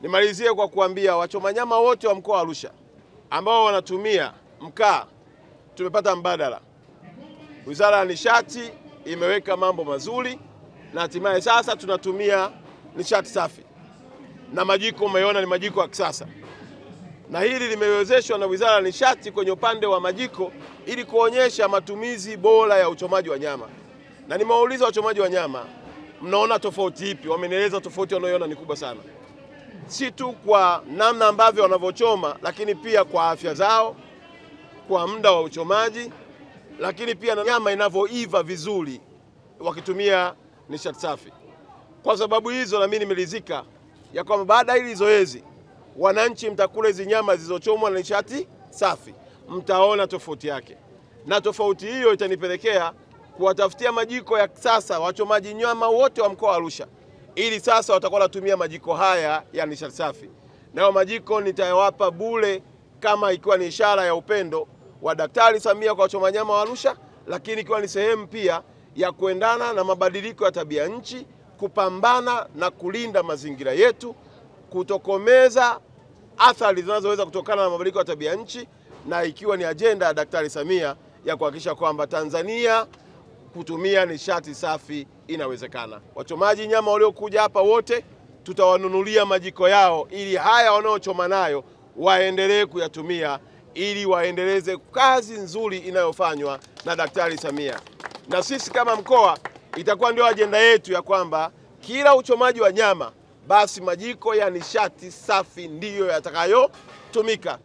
Nimalizie kwa kuambia wachoma nyama wote wa mkoa wa Arusha ambao wanatumia mkaa, tumepata mbadala. Wizara ya Nishati imeweka mambo mazuri na hatimaye sasa tunatumia nishati safi, na majiko umeona ni majiko ya kisasa, na hili limewezeshwa na Wizara ya Nishati kwenye upande wa majiko ili kuonyesha matumizi bora ya uchomaji wa nyama. Na nimewauliza wachomaji wa nyama, mnaona tofauti ipi? Wamenieleza tofauti wanayoona ni kubwa sana, si tu kwa namna ambavyo wanavyochoma, lakini pia kwa afya zao, kwa muda wa uchomaji, lakini pia na nyama inavyoiva vizuri wakitumia nishati safi. Kwa sababu hizo na mimi nimeridhika ya kwamba baada ya hili zoezi wananchi mtakula hizi nyama zilizochomwa na nishati safi, mtaona tofauti yake, na tofauti hiyo itanipelekea kuwatafutia majiko ya kisasa wachomaji nyama wote wa mkoa wa Arusha, ili sasa watakuwa wanatumia majiko haya ya nishati safi. Nayo majiko nitayawapa bure kama ikiwa ni ishara ya upendo wa Daktari Samia kwa wachoma nyama wa Arusha, lakini ikiwa ni sehemu pia ya kuendana na mabadiliko ya tabia nchi, kupambana na kulinda mazingira yetu, kutokomeza athari zinazoweza kutokana na mabadiliko ya tabia nchi, na ikiwa ni ajenda ya Daktari Samia ya kuhakikisha kwamba Tanzania kutumia nishati safi inawezekana. Wachomaji nyama waliokuja hapa wote tutawanunulia majiko yao, ili haya wanaochoma nayo waendelee kuyatumia, ili waendeleze kazi nzuri inayofanywa na Daktari Samia. Na sisi kama mkoa itakuwa ndio ajenda yetu ya kwamba kila uchomaji wa nyama basi majiko ya nishati safi ndiyo yatakayotumika.